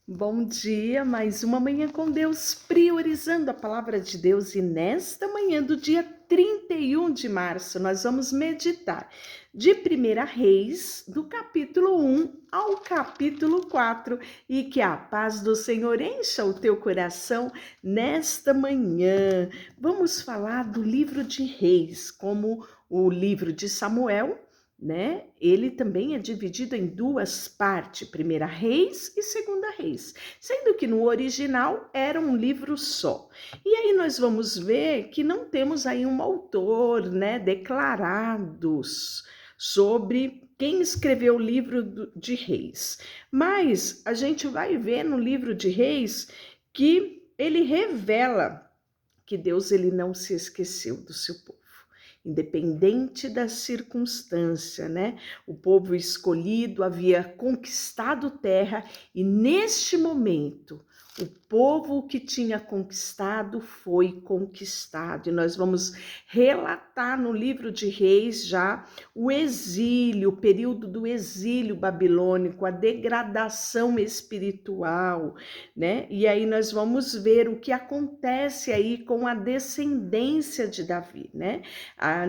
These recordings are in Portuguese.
Bom dia, mais uma manhã com Deus, priorizando a palavra de Deus. E nesta manhã do dia 31 de março, nós vamos meditar de 1 Reis, do capítulo 1 ao capítulo 4. E que a paz do Senhor encha o teu coração nesta manhã. Vamos falar do livro de Reis, como o livro de Samuel, né? Ele também é dividido em duas partes, Primeira Reis e Segunda Reis, sendo que no original era um livro só. E aí nós vamos ver que não temos aí um autor, né, declarados sobre quem escreveu o livro de Reis. Mas a gente vai ver no livro de Reis que ele revela que Deus ele não se esqueceu do seu povo. Independente da circunstância, né? O povo escolhido havia conquistado terra e neste momento o povo que tinha conquistado foi conquistado. E nós vamos relatar no livro de Reis já o exílio, o período do exílio babilônico, a degradação espiritual, né? E aí nós vamos ver o que acontece aí com a descendência de Davi, né?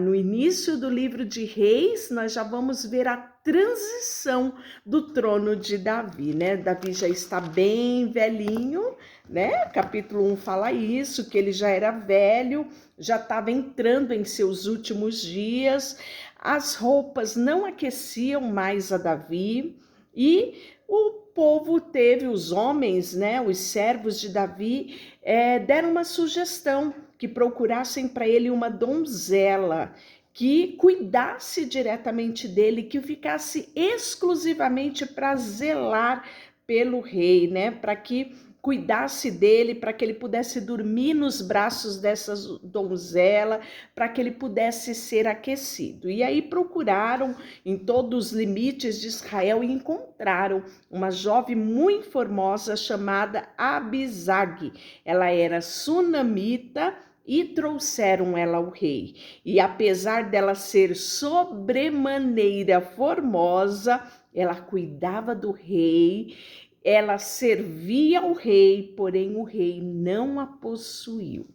No início do livro de Reis, nós já vamos ver a transição do trono de Davi, né? Davi já está bem velhinho, né? Capítulo 1 fala isso, que ele já era velho, já estava entrando em seus últimos dias, as roupas não aqueciam mais a Davi e o povo teve, os homens, né? Os servos de Davi deram uma sugestão que procurassem para ele uma donzela que cuidasse diretamente dele, que ficasse exclusivamente para zelar pelo rei, né? Para que cuidasse dele, para que ele pudesse dormir nos braços dessa donzela, para que ele pudesse ser aquecido. E aí procuraram em todos os limites de Israel e encontraram uma jovem muito formosa chamada Abisag. Ela era sunamita e trouxeram ela ao rei. E apesar dela ser sobremaneira formosa, ela cuidava do rei, ela servia ao rei, porém o rei não a possuiu.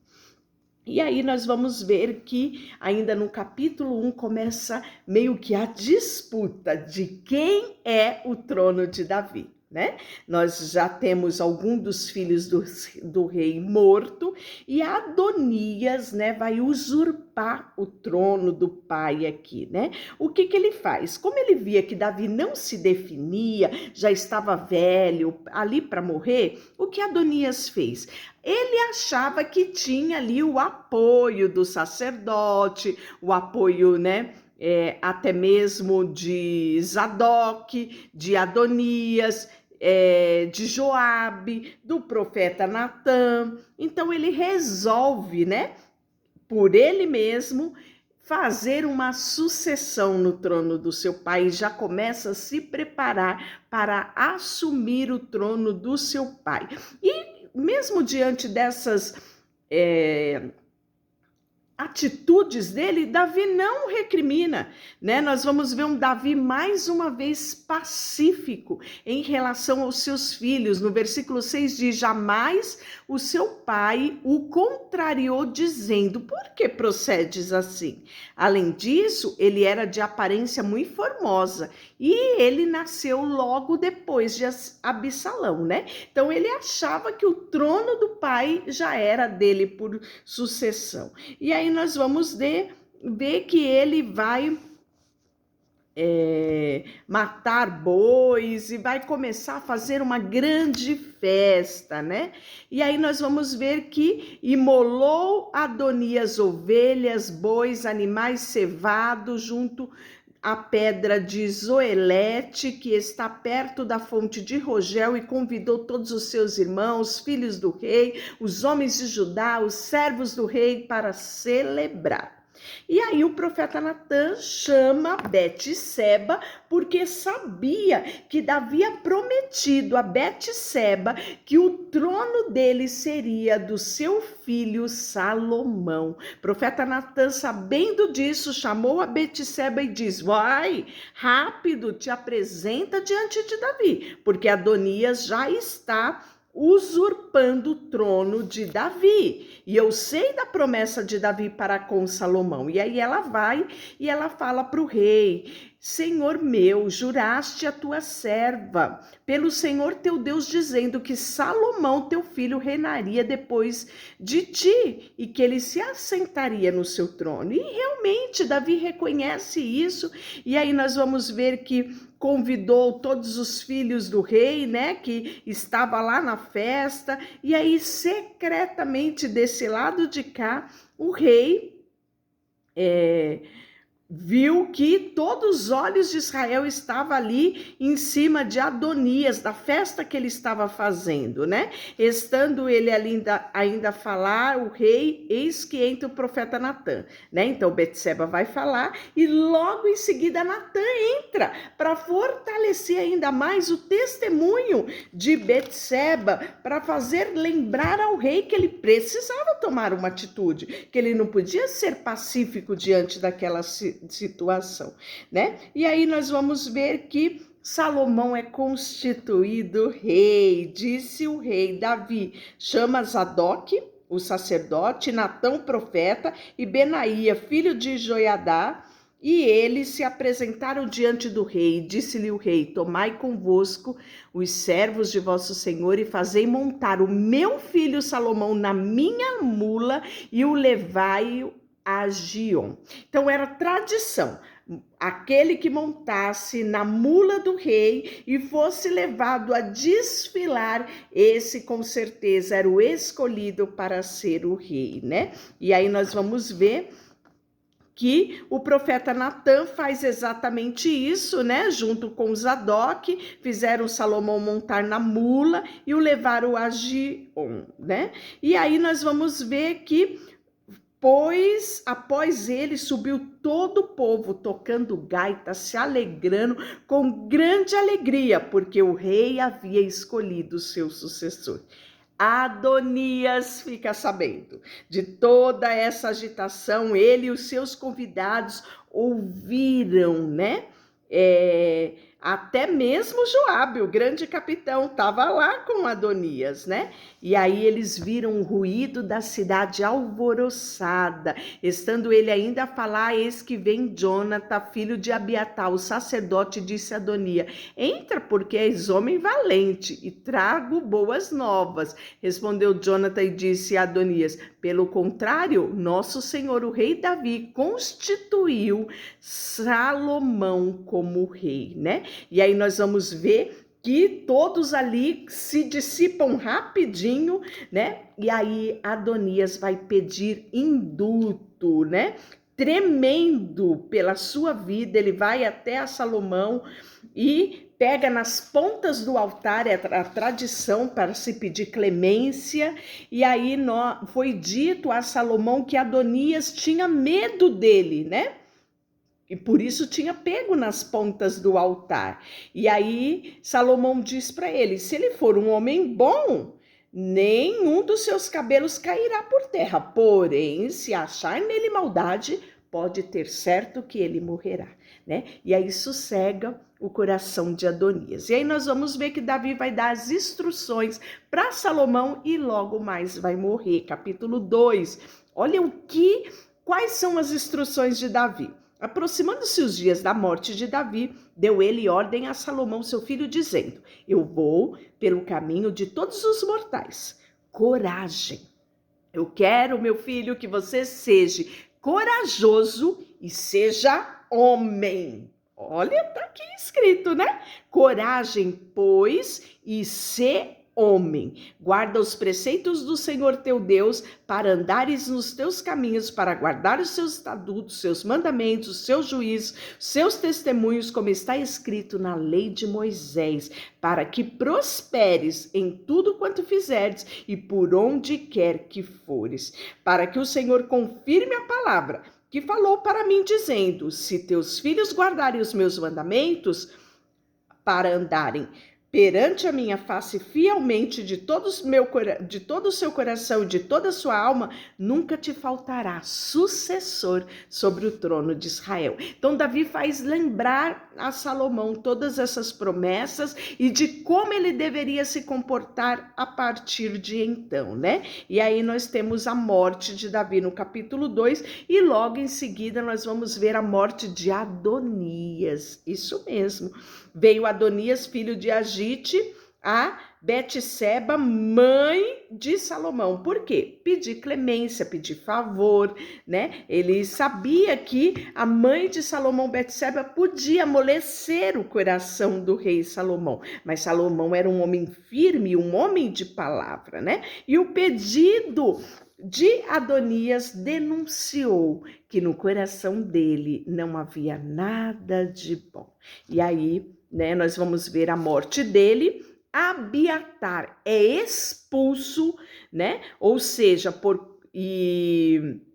E aí nós vamos ver que ainda no capítulo 1 começa meio que a disputa de quem é o trono de Davi, né? Nós já temos algum dos filhos do rei morto e Adonias, né, vai usurpar o trono do pai aqui, né? O que ele faz? Como ele via que Davi não se definia, já estava velho, ali para morrer, o que Adonias fez? Ele achava que tinha ali o apoio do sacerdote, o apoio, né? Até mesmo de Zadok, de Adonias, de Joabe, do profeta Natã. Então ele resolve, né, por ele mesmo, fazer uma sucessão no trono do seu pai, já começa a se preparar para assumir o trono do seu pai. E mesmo diante dessas atitudes dele, Davi não recrimina, né? Nós vamos ver um Davi mais uma vez pacífico em relação aos seus filhos. No versículo 6 diz: jamais o seu pai o contrariou dizendo: por que procedes assim? Além disso, ele era de aparência muito formosa e ele nasceu logo depois de Absalão, né? Então ele achava que o trono do pai já era dele por sucessão. E aí nós vamos ver que ele vai matar bois e vai começar a fazer uma grande festa, né? E aí nós vamos ver que imolou Adonias ovelhas, bois, animais cevados junto à pedra de Zoelete, que está perto da fonte de Rogel, e convidou todos os seus irmãos, filhos do rei, os homens de Judá, os servos do rei, para celebrar. E aí o profeta Natã chama Betseba, porque sabia que Davi havia prometido a Betseba que o trono dele seria do seu filho Salomão. O profeta Natã, sabendo disso, chamou a Betseba e diz: vai, rápido, te apresenta diante de Davi, porque Adonias já está usurpando o trono de Davi. E eu sei da promessa de Davi para com Salomão. E aí ela vai e ela fala para o rei: Senhor meu, juraste a tua serva pelo Senhor teu Deus, dizendo que Salomão teu filho reinaria depois de ti e que ele se assentaria no seu trono. E realmente Davi reconhece isso. E aí nós vamos ver que convidou todos os filhos do rei, né, que estava lá na festa, e aí secretamente desse lado de cá, o rei viu que todos os olhos de Israel estavam ali em cima de Adonias, da festa que ele estava fazendo, né? Estando ele ali ainda a falar, o rei, eis que entra o profeta Natã, né? Então Betseba vai falar e logo em seguida Natã entra para fortalecer ainda mais o testemunho de Betseba, para fazer lembrar ao rei que ele precisava tomar uma atitude, que ele não podia ser pacífico diante daquela situação, né? E aí nós vamos ver que Salomão é constituído rei. Disse o rei Davi: chama Zadok, o sacerdote, Natã, o profeta, e Benaía, filho de Joiadá, e eles se apresentaram diante do rei. Disse-lhe o rei: tomai convosco os servos de vosso senhor e fazei montar o meu filho Salomão na minha mula e o levai a Gion. Então era tradição, aquele que montasse na mula do rei e fosse levado a desfilar, esse com certeza era o escolhido para ser o rei, né? E aí nós vamos ver que o profeta Natã faz exatamente isso, né? Junto com Zadok, fizeram Salomão montar na mula e o levaram a Gion, né? E aí nós vamos ver que pois após ele subiu todo o povo tocando gaita, se alegrando com grande alegria, porque o rei havia escolhido o seu sucessor. Adonias fica sabendo de toda essa agitação, ele e os seus convidados ouviram, né? Até mesmo Joabe, o grande capitão, estava lá com Adonias, né? E aí eles viram o ruído da cidade alvoroçada. Estando ele ainda a falar, eis que vem Jonatã, filho de Abiatar, o sacerdote, disse a Adonias: entra, porque és homem valente, e trago boas novas. Respondeu Jonatã e disse a Adonias: pelo contrário, nosso senhor, o rei Davi, constituiu Salomão como rei, né? E aí nós vamos ver que todos ali se dissipam rapidinho, né? E aí Adonias vai pedir indulto, né? Tremendo pela sua vida, ele vai até a Salomão e pega nas pontas do altar, é a tradição para se pedir clemência, e aí foi dito a Salomão que Adonias tinha medo dele, né? E por isso tinha pego nas pontas do altar. E aí Salomão diz para ele: se ele for um homem bom, nenhum dos seus cabelos cairá por terra. Porém, se achar nele maldade, pode ter certo que ele morrerá, né? E aí sossega o coração de Adonias. E aí nós vamos ver que Davi vai dar as instruções para Salomão e logo mais vai morrer. Capítulo 2. Olha quais são as instruções de Davi. Aproximando-se os dias da morte de Davi, deu ele ordem a Salomão, seu filho, dizendo: eu vou pelo caminho de todos os mortais. Coragem. Eu quero, meu filho, que você seja corajoso e seja homem. Olha, tá aqui escrito, né? Coragem, pois, e ser homem. Guarda os preceitos do Senhor teu Deus, para andares nos teus caminhos, para guardar os seus estatutos, seus mandamentos, os seus juízos, seus testemunhos, como está escrito na lei de Moisés, para que prosperes em tudo quanto fizeres e por onde quer que fores, para que o Senhor confirme a palavra que falou para mim dizendo: se teus filhos guardarem os meus mandamentos para andarem perante a minha face fielmente de todo o seu coração e de toda a sua alma, nunca te faltará sucessor sobre o trono de Israel. Então Davi faz lembrar a Salomão todas essas promessas e de como ele deveria se comportar a partir de então, né? E aí nós temos a morte de Davi no capítulo 2 e logo em seguida nós vamos ver a morte de Adonias. Isso mesmo. Veio Adonias, filho de Agite, a Betseba, mãe de Salomão. Por quê? Pedir clemência, pedir favor, né? Ele sabia que a mãe de Salomão, Betseba, podia amolecer o coração do rei Salomão, mas Salomão era um homem firme, um homem de palavra, né? E o pedido de Adonias denunciou que no coração dele não havia nada de bom. E aí, né, nós vamos ver a morte dele. Abiatar é expulso, né? Ou seja,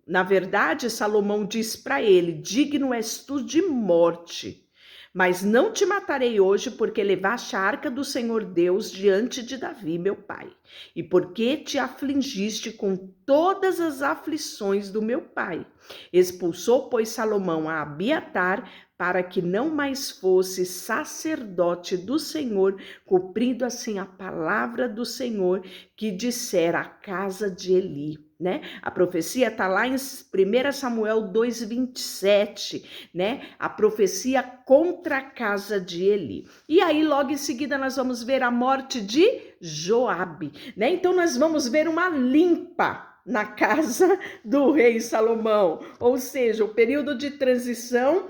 na verdade, Salomão diz para ele: digno és tu de morte, mas não te matarei hoje, porque levaste a arca do Senhor Deus diante de Davi, meu pai, e porque te afligiste com todas as aflições do meu pai. Expulsou, pois, Salomão a Abiatar, para que não mais fosse sacerdote do Senhor, cumprindo assim a palavra do Senhor que dissera à casa de Eli, né? A profecia está lá em 1 Samuel 2:27, né? A profecia contra a casa de Eli. E aí logo em seguida nós vamos ver a morte de Joabe, né? Então nós vamos ver uma limpa na casa do rei Salomão, ou seja, o período de transição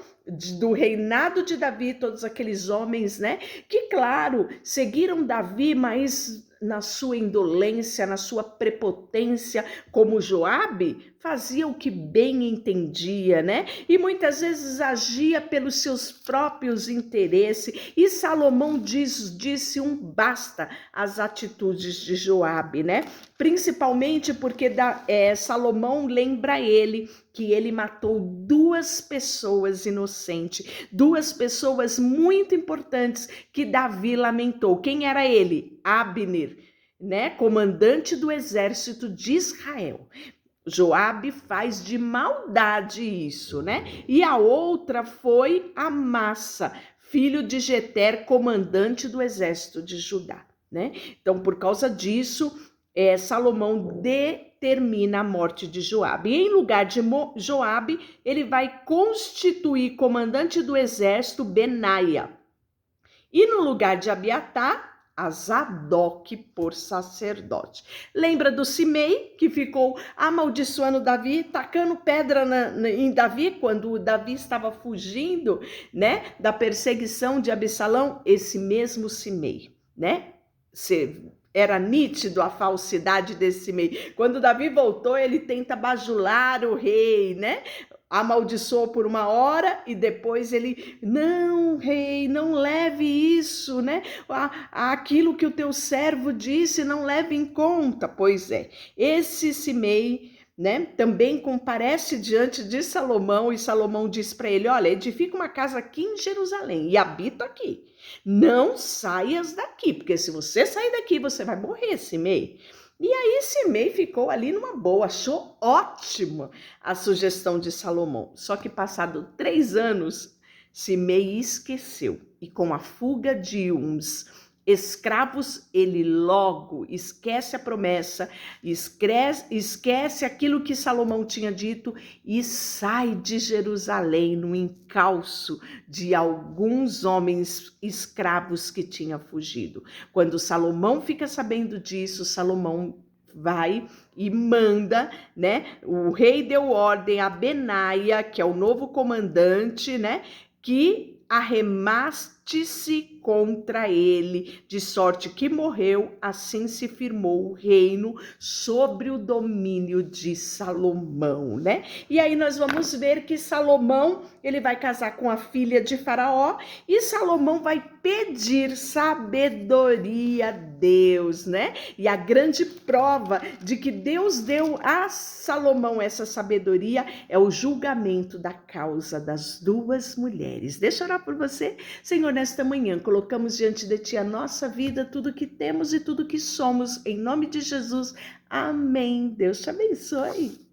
do reinado de Davi, todos aqueles homens, né, que claro, seguiram Davi, mas na sua indolência, na sua prepotência, como Joabe, fazia o que bem entendia, né? E muitas vezes agia pelos seus próprios interesses. E Salomão disse um basta às atitudes de Joabe, né? Principalmente porque Salomão lembra ele que ele matou 2 pessoas inocentes, 2 pessoas muito importantes que Davi lamentou. Quem era ele? Abner, né? Comandante do exército de Israel. Joabe faz de maldade isso, né? E a outra foi Amassa, filho de Jeter, comandante do exército de Judá, né? Então, por causa disso, Salomão determina a morte de Joabe. E em lugar de Joabe, ele vai constituir comandante do exército Benaia. E no lugar de Abiatar, a Zadok por sacerdote. Lembra do Simei, que ficou amaldiçoando Davi, tacando pedra em Davi, quando Davi estava fugindo, né, da perseguição de Absalão? Esse mesmo Simei, né? Era nítido a falsidade desse Simei. Quando Davi voltou, ele tenta bajular o rei, né? Amaldiçoou por uma hora e depois ele, não, rei, não leve isso, né? Aquilo que o teu servo disse, não leve em conta. Pois é, esse Simei, né, também comparece diante de Salomão e Salomão diz para ele: olha, edifica uma casa aqui em Jerusalém e habita aqui. Não saias daqui, porque se você sair daqui, você vai morrer, Simei. E aí Simei ficou ali numa boa, achou ótima a sugestão de Salomão. Só que passado 3 anos, Simei esqueceu. E com a fuga de uns escravos, ele logo esquece a promessa, esquece aquilo que Salomão tinha dito e sai de Jerusalém no encalço de alguns homens escravos que tinham fugido. Quando Salomão fica sabendo disso, Salomão vai e manda, né? O rei deu ordem a Benaia, que é o novo comandante, né? Que arremasse se contra ele, de sorte que morreu, assim se firmou o reino sobre o domínio de Salomão, né? E aí nós vamos ver que Salomão, ele vai casar com a filha de Faraó e Salomão vai pedir sabedoria a Deus, né? E a grande prova de que Deus deu a Salomão essa sabedoria é o julgamento da causa das duas mulheres. Deixa eu orar por você. Senhor, nesta manhã colocamos diante de Ti a nossa vida, tudo que temos e tudo que somos, em nome de Jesus. Amém. Deus te abençoe.